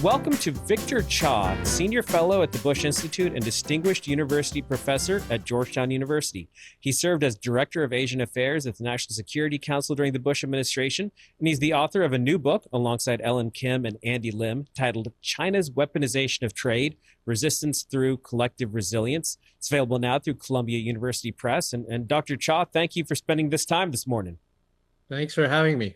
welcome to Victor Cha, Senior Fellow at the Bush Institute and Distinguished University Professor at Georgetown University. He served as Director of Asian Affairs at the National Security Council during the Bush administration, and he's the author of a new book alongside Ellen Kim and Andy Lim titled China's Weaponization of Trade, Resistance Through Collective Resilience. It's available now through Columbia University Press. And Dr. Cha, thank you for spending this time this morning. Thanks for having me.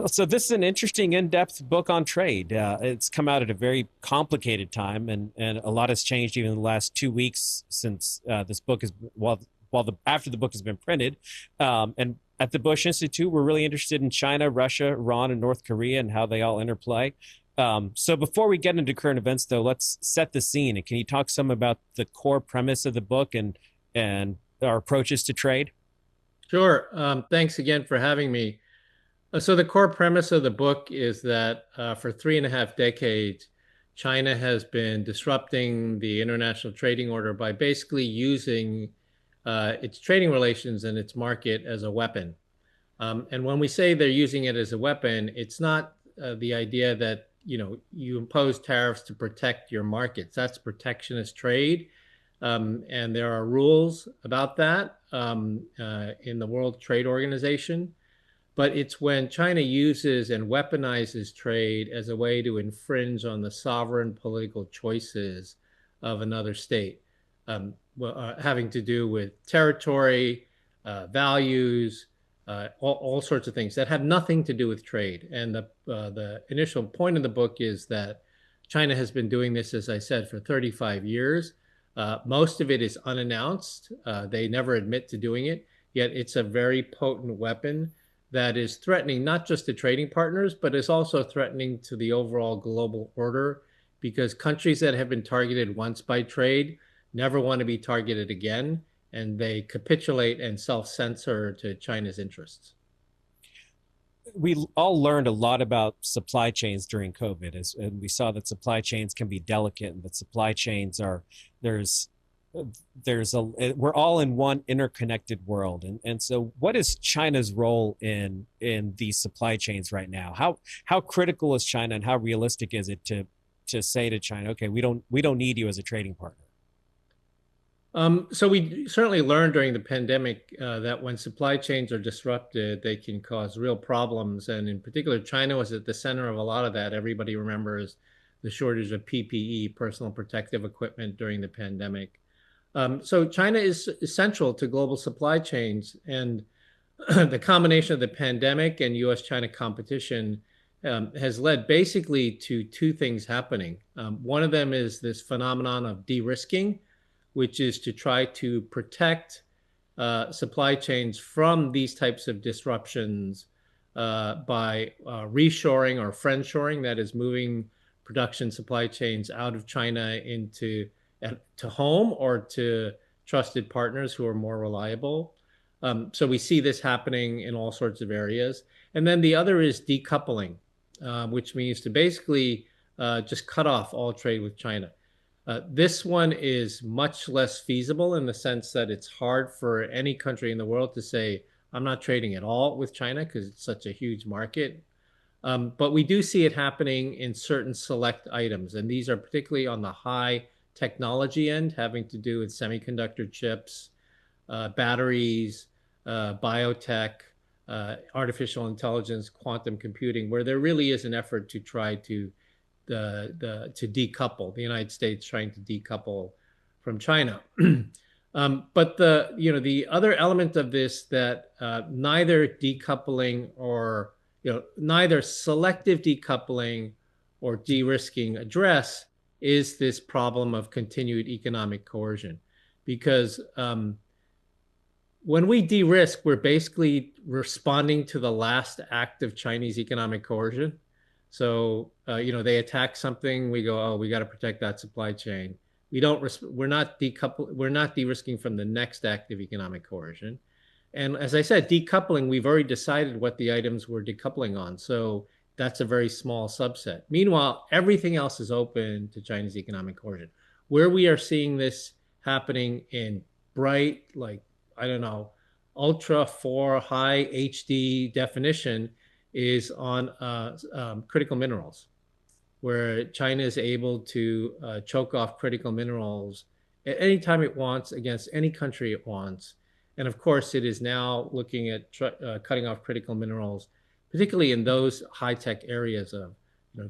So this is an interesting, in-depth book on trade. It's come out at a very complicated time, and a lot has changed even in the last 2 weeks since this book is after the book has been printed. And at the Bush Institute, we're really interested in China, Russia, Iran, and North Korea and how they all interplay. So before we get into current events, though, let's set the scene. And can you talk some about the core premise of the book and our approaches to trade? Sure. Thanks again for having me. So the core premise of the book is that for 3.5 decades, China has been disrupting the international trading order by basically using its trading relations and its market as a weapon. And when we say they're using it as a weapon, it's not the idea that you impose tariffs to protect your markets. That's protectionist trade. And there are rules about that in the World Trade Organization. But it's when China uses and weaponizes trade as a way to infringe on the sovereign political choices of another state, having to do with territory, values, all sorts of things that have nothing to do with trade. And the initial point of the book is that China has been doing this, as I said, for 35 years. Most of it is unannounced. They never admit to doing it, yet it's a very potent weapon that is threatening not just to trading partners, but is also threatening to the overall global order, because countries that have been targeted once by trade never want to be targeted again, and they capitulate and self-censor to China's interests. We all learned a lot about supply chains during COVID, and we saw that supply chains can be delicate, and that supply chains we're all in one interconnected world. And so what is China's role in these supply chains right now? How critical is China, and how realistic is it to say to China, okay, we don't need you as a trading partner? So we certainly learned during the pandemic that when supply chains are disrupted, they can cause real problems. And in particular, China was at the center of a lot of that. Everybody remembers the shortage of PPE, personal protective equipment, during the pandemic. So China is essential to global supply chains, and the combination of the pandemic and U.S.-China competition has led basically to two things happening. One of them is this phenomenon of de-risking, which is to try to protect supply chains from these types of disruptions by reshoring or friendshoring, that is, moving production supply chains out of China to home or to trusted partners who are more reliable. So we see this happening in all sorts of areas. And then the other is decoupling, which means to basically just cut off all trade with China. This one is much less feasible in the sense that it's hard for any country in the world to say, I'm not trading at all with China because it's such a huge market. But we do see it happening in certain select items. And these are particularly on the high technology end, having to do with semiconductor chips, batteries, biotech, artificial intelligence, quantum computing, where there really is an effort to try to decouple. The United States trying to decouple from China. But the other element of this that neither decoupling or neither selective decoupling or de-risking address is this problem of continued economic coercion. Because when we de-risk, we're basically responding to the last act of Chinese economic coercion. So, they attack something, we go, oh, we got to protect that supply chain. We're not de-risking from the next act of economic coercion. And as I said, decoupling, we've already decided what the items we're decoupling on. So that's a very small subset. Meanwhile, everything else is open to Chinese economic coercion. Where we are seeing this happening in bright, ultra 4 high HD definition is on critical minerals. where China is able to choke off critical minerals at any time it wants against any country it wants. And of course, it is now looking at cutting off critical minerals, particularly in those high-tech areas of,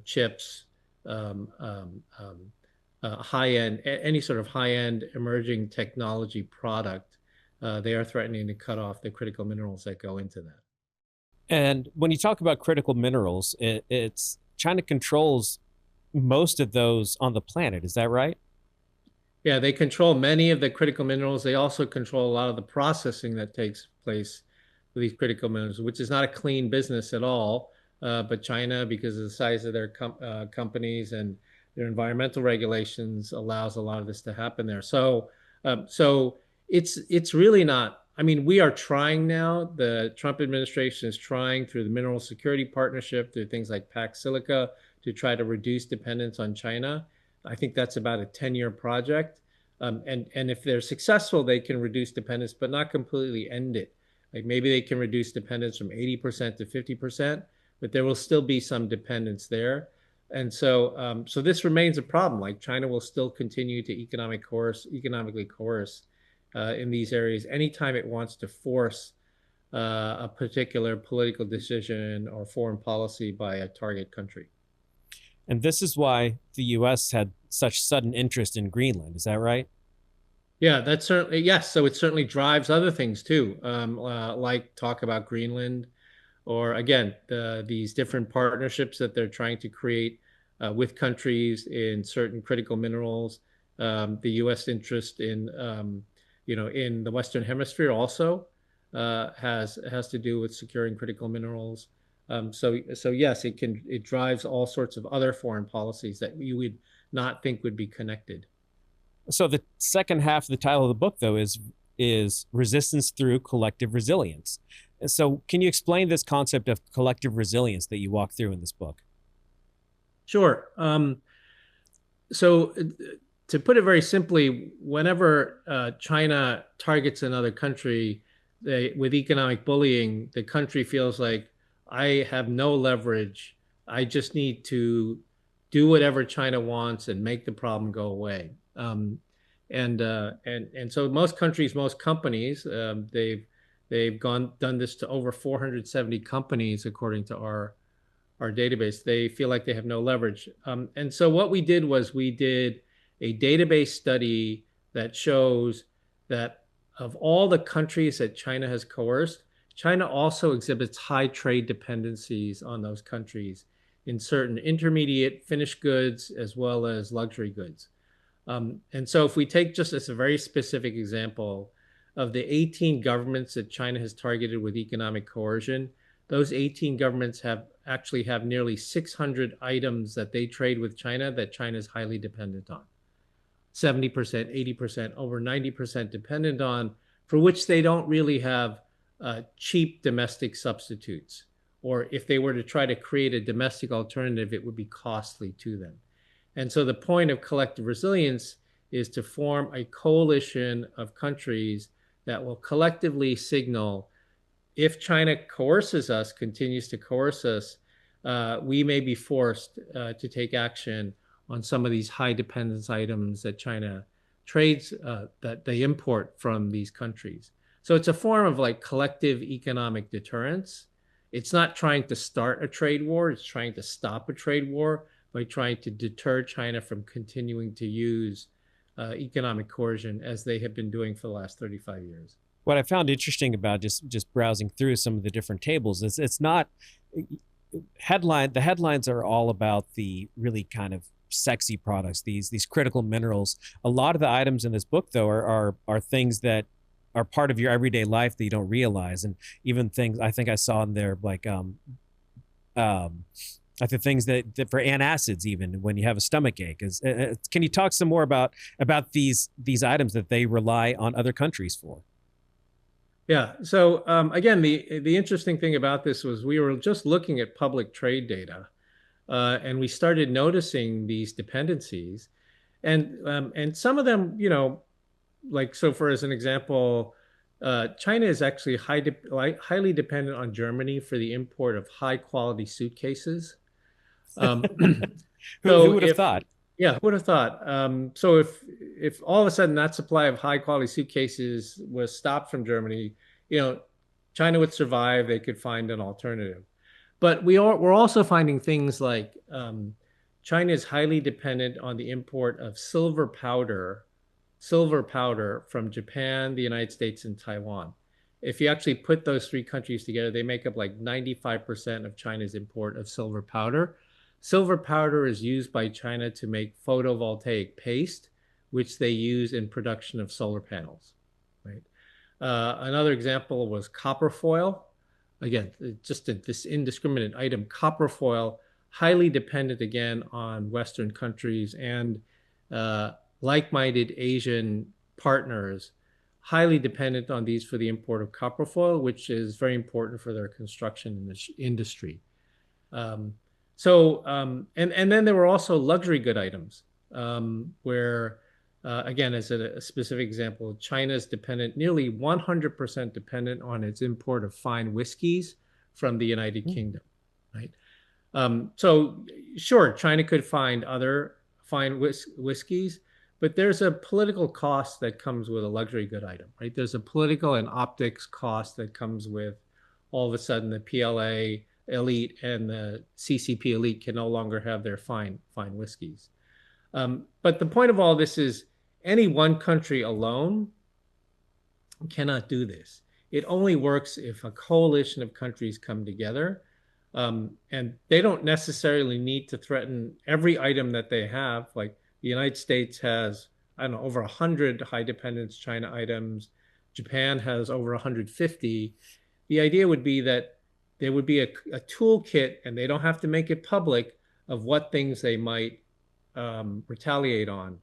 chips, um, um, um, high-end, any sort of high-end emerging technology product. They are threatening to cut off the critical minerals that go into that. And when you talk about critical minerals, it's China controls most of those on the planet. Is that right? Yeah, they control many of the critical minerals. They also control a lot of the processing that takes place with these critical minerals, which is not a clean business at all. But China, because of the size of their companies and their environmental regulations, allows a lot of this to happen there. So it's really not. I mean, we are trying now. The Trump administration is trying through the Mineral Security Partnership, through things like Pac Silica, to try to reduce dependence on China. I think that's about a 10-year project. And if they're successful, they can reduce dependence, but not completely end it. Like maybe they can reduce dependence from 80% to 50%, but there will still be some dependence there. And so this remains a problem. Like China will still continue to economically coerce in these areas anytime it wants to force a particular political decision or foreign policy by a target country. And this is why the US had such sudden interest in Greenland. Is that right? Yeah, that's certainly, yes. So it certainly drives other things too, like talk about Greenland, or again, these different partnerships that they're trying to create with countries in certain critical minerals. The U.S. interest in, in the Western Hemisphere also has to do with securing critical minerals. So yes, it drives all sorts of other foreign policies that you would not think would be connected. So the second half of the title of the book, though, is resistance through collective resilience. And so, can you explain this concept of collective resilience that you walk through in this book? Sure. So to put it very simply, whenever China targets another country, with economic bullying, the country feels like I have no leverage. I just need to do whatever China wants and make the problem go away. And so most countries, most companies, they've done this to over 470 companies according to our database. They feel like they have no leverage. And so what we did was we did a database study that shows that of all the countries that China has coerced, China also exhibits high trade dependencies on those countries in certain intermediate finished goods as well as luxury goods. And so if we take just as a very specific example of the 18 governments that China has targeted with economic coercion, those 18 governments actually have nearly 600 items that they trade with China that China is highly dependent on. 70%, 80%, over 90% dependent on, for which they don't really have cheap domestic substitutes. Or if they were to try to create a domestic alternative, it would be costly to them. And so the point of collective resilience is to form a coalition of countries that will collectively signal, if China coerces us, continues to coerce us, we may be forced to take action on some of these high dependence items that China trades, that they import from these countries. So it's a form of like collective economic deterrence. It's not trying to start a trade war. It's trying to stop a trade war by trying to deter China from continuing to use economic coercion as they have been doing for the last 35 years. What I found interesting about just browsing through some of the different tables is it's not the headlines are all about the really kind of sexy products, these critical minerals. A lot of the items in this book, though, are things that are part of your everyday life that you don't realize, and even things I think I saw in there like the things that for antacids, even when you have a stomach ache. Can you talk some more about these items that they rely on other countries for? Yeah. So again, the interesting thing about this was we were just looking at public trade data, and we started noticing these dependencies, and some of them, like so. For as an example, China is actually highly dependent on Germany for the import of high quality suitcases. Um, Who So would have if thought? Yeah, who would have thought? So if all of a sudden that supply of high quality suitcases was stopped from Germany, you know, China would survive. They could find an alternative. But we're also finding things like China is highly dependent on the import of silver powder from Japan, the United States, and Taiwan. If you actually put those three countries together, they make up like 95% of China's import of silver powder. Silver powder is used by China to make photovoltaic paste, which they use in production of solar panels, right? Another example was copper foil. Again, just this indiscriminate item, copper foil, highly dependent again on Western countries and uh, like-minded Asian partners, highly dependent on these for the import of copper foil, which is very important for their construction industry. Um, and then there were also luxury good items where, again, as a specific example, China's dependent, nearly 100% dependent on its import of fine whiskeys from the United Hmm. Kingdom, right? So sure, China could find other fine whiskeys, but there's a political cost that comes with a luxury good item, right? There's a political and optics cost that comes with all of a sudden the PLA elite and the CCP elite can no longer have their fine whiskeys. But the point of all this is any one country alone cannot do this. It only works if a coalition of countries come together. And they don't necessarily need to threaten every item that they have. Like the United States has, I don't know, over 100 high dependence China items. Japan has over 150. The idea would be that there would be a toolkit, and they don't have to make it public, of what things they might retaliate on,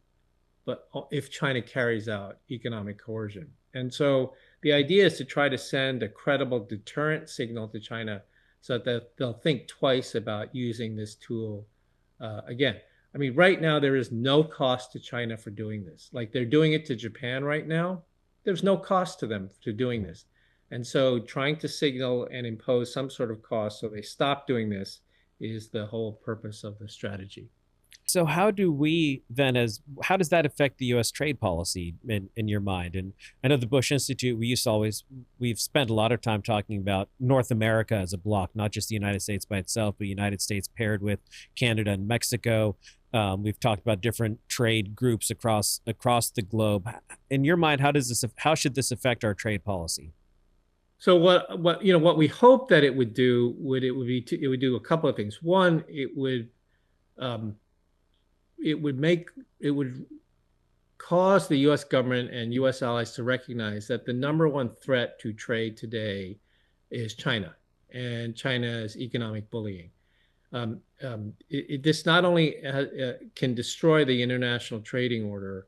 but if China carries out economic coercion. And so the idea is to try to send a credible deterrent signal to China so that they'll think twice about using this tool again. I mean, right now, there is no cost to China for doing this. Like they're doing it to Japan right now. There's no cost to them to doing this. And so trying to signal and impose some sort of cost so they stop doing this is the whole purpose of the strategy. So how do we then, as how does that affect the U.S. trade policy in your mind? And I know the Bush Institute, we've spent a lot of time talking about North America as a bloc, not just the United States by itself, but the United States paired with Canada and Mexico. We've talked about different trade groups across the globe. In your mind, how should this affect our trade policy? So what we hope that it would do it would do a couple of things. One, um, it would cause the U.S. government and U.S. allies to recognize that the number one threat to trade today is China and China's economic bullying. This not only can destroy the international trading order,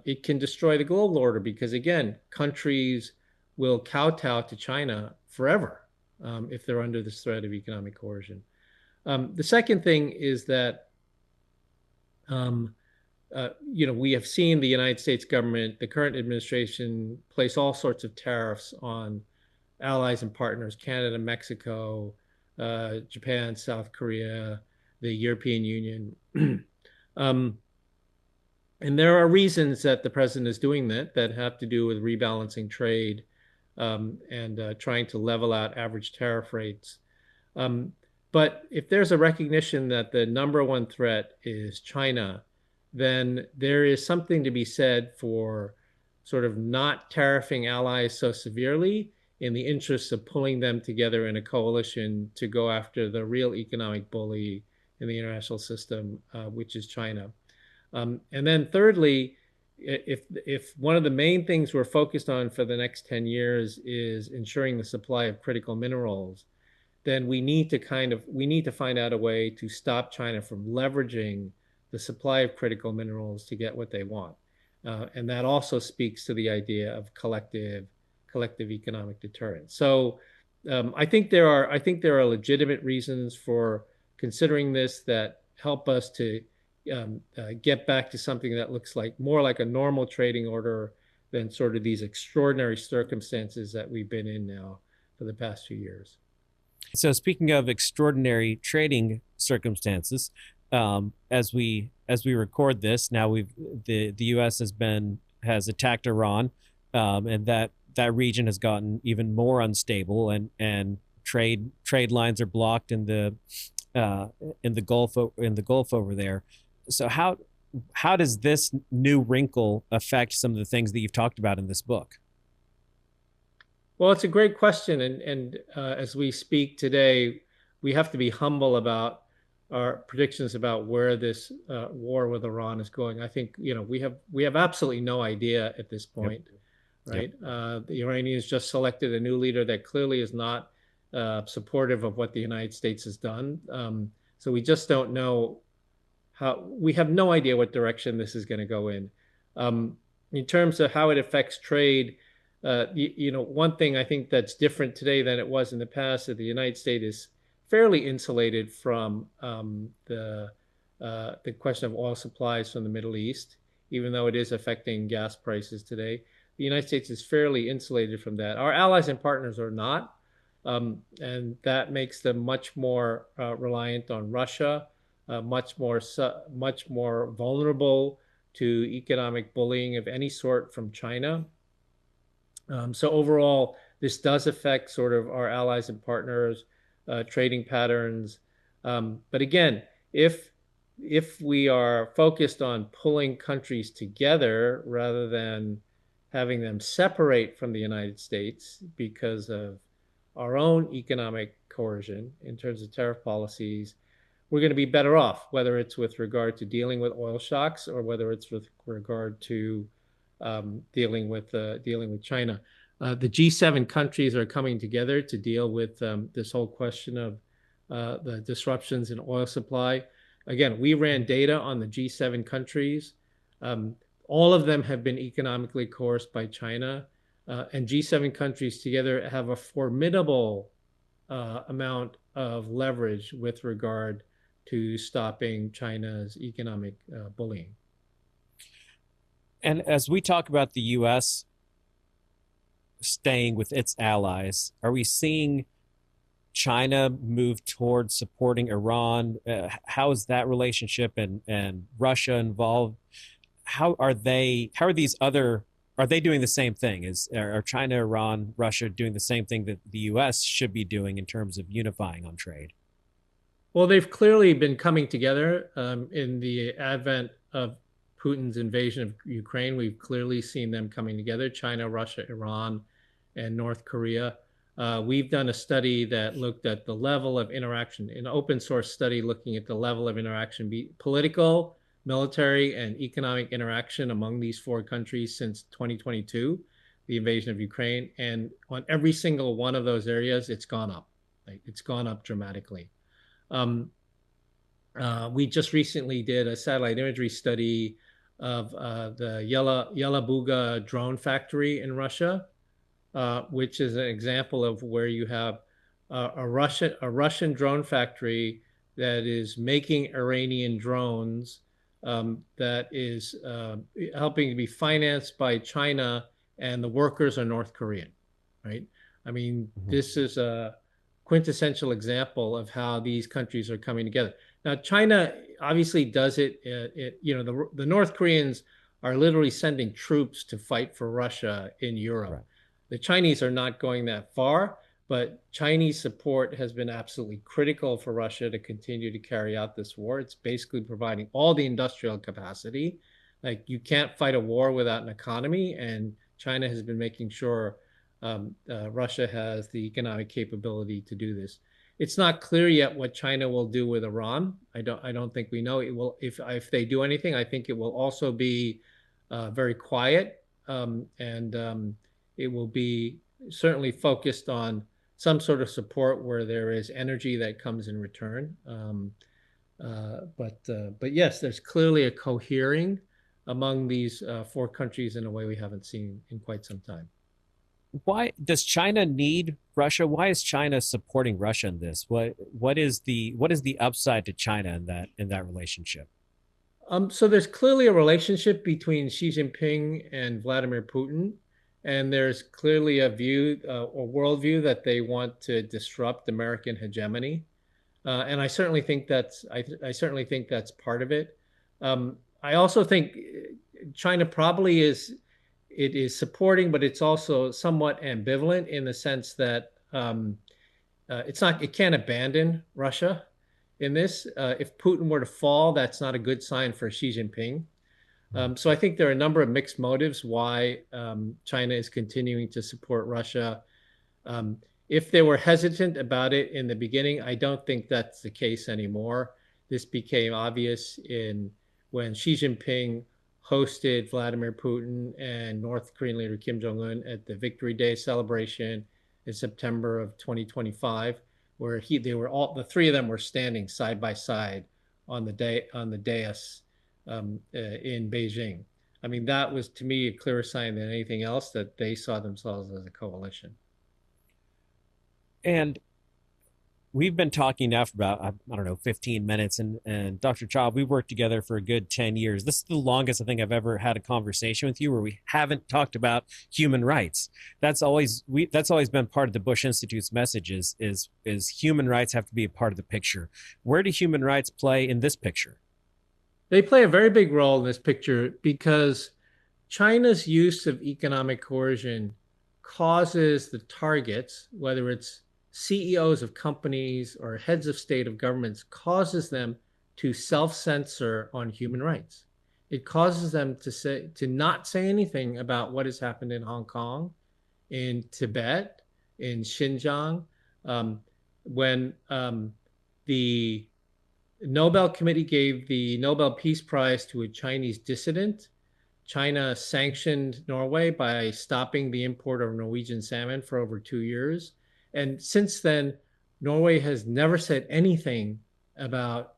it can destroy the global order because, again, countries will kowtow to China forever if they're under this threat of economic coercion. The second thing is that um, we have seen the United States government, the current administration, place all sorts of tariffs on allies and partners, Canada, Mexico, Japan, South Korea, the European Union. um, and there are reasons that the president is doing that have to do with rebalancing trade and trying to level out average tariff rates. Um, but if there's a recognition that the number one threat is China, then there is something to be said for sort of not tariffing allies so severely in the interests of pulling them together in a coalition to go after the real economic bully in the international system, which is China. And then thirdly, if one of the main things we're focused on for the next 10 years is ensuring the supply of critical minerals, then we need to find out a way to stop China from leveraging the supply of critical minerals to get what they want. And that also speaks to the idea of collective economic deterrence. So I think there are legitimate reasons for considering this that help us to get back to something that looks like more like a normal trading order than sort of these extraordinary circumstances that we've been in now for the past few years. So speaking of extraordinary trading circumstances, As we record this now, the U.S. has attacked Iran, and that region has gotten even more unstable, and trade lines are blocked in the Gulf over there. So how does this new wrinkle affect some of the things that you've talked about in this book? Well, it's a great question, and as we speak today, we have to be humble about our predictions about where this war with Iran is going. I think we have absolutely no idea at this Yep. point, Yep. right? The Iranians just selected a new leader that clearly is not supportive of what the United States has done. So we just don't know how. We have no idea what direction this is going to go in. In terms of how it affects trade, one thing I think that's different today than it was in the past, that the United States is fairly insulated from the question of oil supplies from the Middle East, even though it is affecting gas prices today. The United States is fairly insulated from that. Our allies and partners are not, and that makes them much more reliant on Russia, much more vulnerable to economic bullying of any sort from China. So overall, this does affect sort of our allies and partners, trading patterns. But again, if we are focused on pulling countries together rather than having them separate from the United States because of our own economic coercion in terms of tariff policies, we're going to be better off, whether it's with regard to dealing with oil shocks or whether it's with regard to dealing with China. The G7 countries are coming together to deal with this whole question of the disruptions in oil supply. Again, we ran data on the G7 countries. All of them have been economically coerced by China, and G7 countries together have a formidable amount of leverage with regard to stopping China's economic bullying. And as we talk about the U.S. staying with its allies, are we seeing China move towards supporting Iran? How is that relationship and Russia involved? How are they? How are these other? Are they doing the same thing? Are China, Iran, Russia doing the same thing that the U.S. should be doing in terms of unifying on trade? Well, they've clearly been coming together in the advent of Putin's invasion of Ukraine. We've clearly seen them coming together: China, Russia, Iran, and North Korea. We've done a study that looked at the level of interaction, an open source study looking at the level of interaction, political, military, and economic interaction among these four countries since 2022, the invasion of Ukraine. And on every single one of those areas, it's gone up. Like, it's gone up dramatically. We just recently did a satellite imagery study of the Yelabuga drone factory in Russia, which is an example of where you have a Russian drone factory that is making Iranian drones, that is helping to be financed by China, and the workers are North Korean, right? I mean, this is a quintessential example of how these countries are coming together. Now, China obviously does it. The North Koreans are literally sending troops to fight for Russia in Europe. Right. The Chinese are not going that far, but Chinese support has been absolutely critical for Russia to continue to carry out this war. It's basically providing all the industrial capacity. Like, you can't fight a war without an economy, and China has been making sure Russia has the economic capability to do this. It's not clear yet what China will do with Iran. I don't think we know. It will, if they do anything, I think it will also be very quiet, and it will be certainly focused on some sort of support where there is energy that comes in return. But yes, there's clearly a cohering among these four countries in a way we haven't seen in quite some time. Why does China need Russia? Why is China supporting Russia in this? What is the upside to China in that relationship? So there's clearly a relationship between Xi Jinping and Vladimir Putin, and there's clearly a view or worldview that they want to disrupt American hegemony. and I certainly think that's part of it. I also think China probably is supporting, but it's also somewhat ambivalent in the sense that it can't abandon Russia in this. If Putin were to fall, that's not a good sign for Xi Jinping. So I think there are a number of mixed motives why China is continuing to support Russia. If they were hesitant about it in the beginning, I don't think that's the case anymore. This became obvious when Xi Jinping hosted Vladimir Putin and North Korean leader Kim Jong-un at the Victory Day celebration in September of 2025, where the three of them were standing side by side on the dais in Beijing. I mean, that was to me a clearer sign than anything else that they saw themselves as a coalition. And we've been talking now for about, I don't know, 15 minutes. And Dr. Child, we worked together for a good 10 years. This is the longest I think I've ever had a conversation with you where we haven't talked about human rights. That's always been part of the Bush Institute's message is human rights have to be a part of the picture. Where do human rights play in this picture? They play a very big role in this picture because China's use of economic coercion causes the targets, whether it's CEOs of companies or heads of state of governments, causes them to self-censor on human rights. It causes them to not say anything about what has happened in Hong Kong, in Tibet, in Xinjiang. When the Nobel Committee gave the Nobel Peace Prize to a Chinese dissident, China sanctioned Norway by stopping the import of Norwegian salmon for over 2 years. And since then, Norway has never said anything about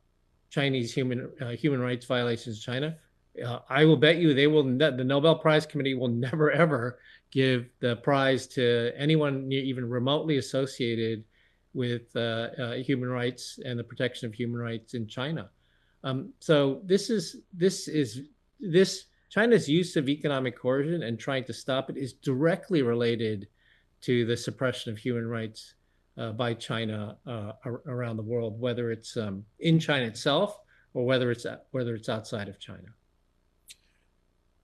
Chinese human rights violations in China. I will bet you the Nobel Prize Committee will never, ever give the prize to anyone even remotely associated with human rights and the protection of human rights in China. So China's use of economic coercion and trying to stop it is directly related to the suppression of human rights by China around the world, whether it's in China itself or whether it's outside of China.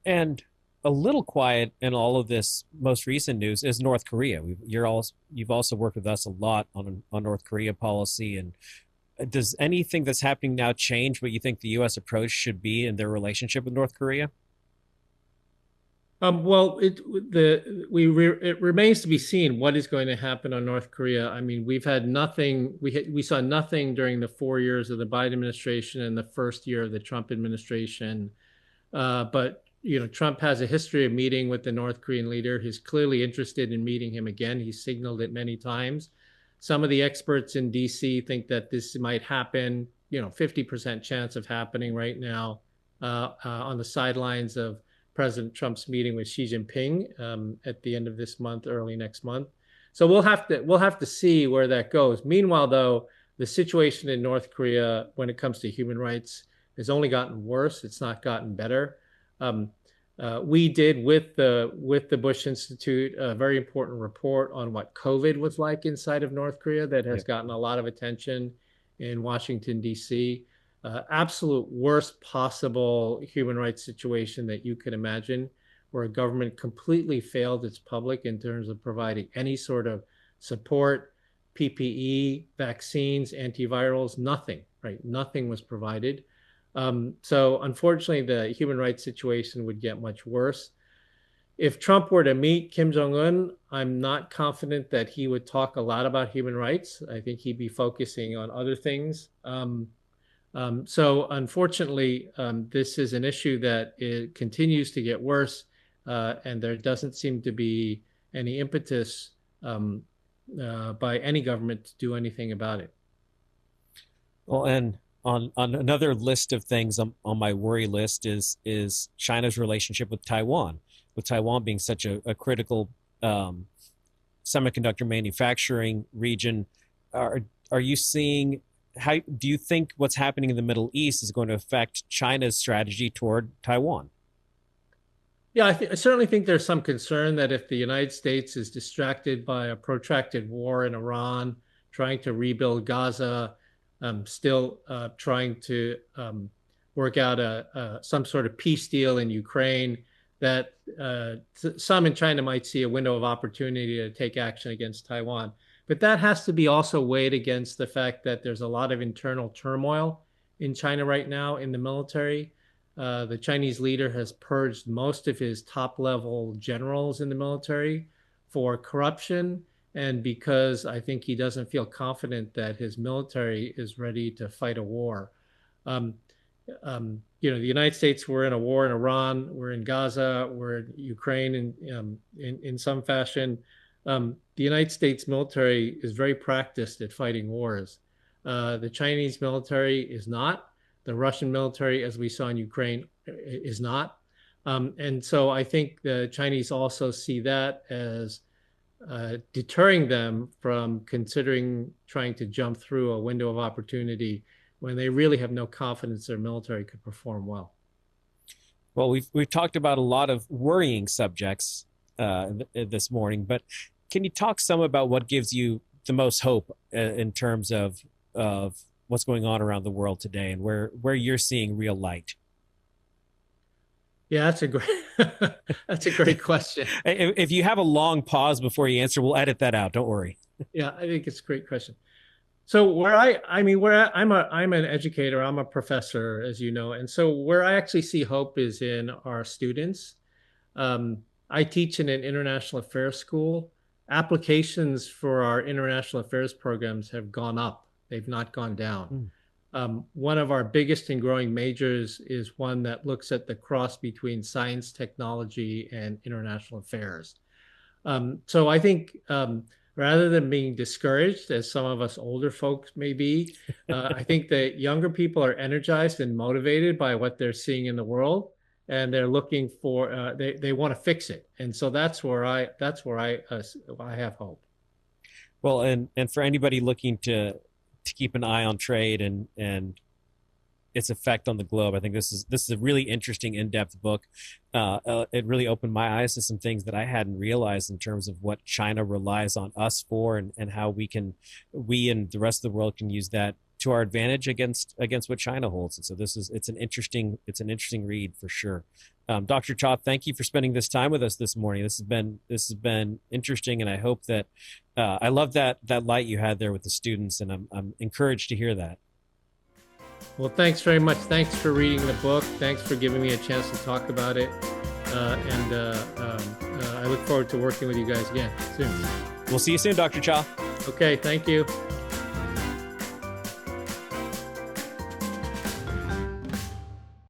And a little quiet in all of this most recent news is North Korea. You've also worked with us a lot on North Korea policy. And does anything that's happening now change what you think the U.S. approach should be in their relationship with North Korea? Well, it remains to be seen what is going to happen on North Korea. I mean, we've had nothing. We saw nothing during the 4 years of the Biden administration and the first year of the Trump administration. But Trump has a history of meeting with the North Korean leader. He's clearly interested in meeting him again. He's signaled it many times. Some of the experts in D.C. think that this might happen. 50% chance of happening right now on the sidelines of President Trump's meeting with Xi Jinping at the end of this month, early next month. So we'll have to see where that goes. Meanwhile, though, the situation in North Korea when it comes to human rights has only gotten worse. It's not gotten better. We did with the Bush Institute a very important report on what COVID was like inside of North Korea that has gotten a lot of attention in Washington, D.C. Absolute worst possible human rights situation that you could imagine, where a government completely failed its public in terms of providing any sort of support, PPE, vaccines, antivirals, nothing, right? Nothing was provided. So unfortunately, the human rights situation would get much worse. If Trump were to meet Kim Jong-un, I'm not confident that he would talk a lot about human rights. I think he'd be focusing on other things. So unfortunately, this is an issue that it continues to get worse, and there doesn't seem to be any impetus by any government to do anything about it. Well, and on another list of things on my worry list is China's relationship with Taiwan being such a critical semiconductor manufacturing region. Are you seeing, how do you think what's happening in the Middle East is going to affect China's strategy toward Taiwan? Yeah, I certainly think there's some concern that if the United States is distracted by a protracted war in Iran, trying to rebuild Gaza, still trying to work out some sort of peace deal in Ukraine, that some in China might see a window of opportunity to take action against Taiwan. But that has to be also weighed against the fact that there's a lot of internal turmoil in China right now in the military. The Chinese leader has purged most of his top-level generals in the military for corruption, and because I think he doesn't feel confident that his military is ready to fight a war. The United States, we're in a war in Iran, we're in Gaza, we're in Ukraine in some fashion. The United States military is very practiced at fighting wars. The Chinese military is not. The Russian military, as we saw in Ukraine, is not. And so I think the Chinese also see that as deterring them from considering trying to jump through a window of opportunity when they really have no confidence their military could perform well. Well, we've talked about a lot of worrying subjects this morning, but can you talk some about what gives you the most hope in terms of what's going on around the world today and where you're seeing real light? Yeah, that's a great question. If you have a long pause before you answer, we'll edit that out. Don't worry. Yeah, I think it's a great question. So I'm an educator, I'm a professor, as you know, and so where I actually see hope is in our students. I teach in an international affairs school. Applications for our international affairs programs have gone up. They've not gone down. One of our biggest and growing majors is one that looks at the cross between science, technology, and international affairs. So I think rather than being discouraged, as some of us older folks may be, I think that younger people are energized and motivated by what they're seeing in the world, and they're looking for they want to fix it. And so that's where I have hope. Well, and for anybody looking to keep an eye on trade and its effect on the globe, I think this is a really interesting, in-depth book. It really opened my eyes to some things that I hadn't realized in terms of what China relies on us for, and how we and the rest of the world can use that to our advantage against what China holds. And so it's an interesting read for sure. Dr. Cha, thank you for spending this time with us this morning. This has been interesting, and I hope that I love that light you had there with the students, and I'm encouraged to hear that. Well, thanks very much. Thanks for reading the book. Thanks for giving me a chance to talk about it. I look forward to working with you guys again soon. We'll see you soon, Dr. Cha. Okay, thank you.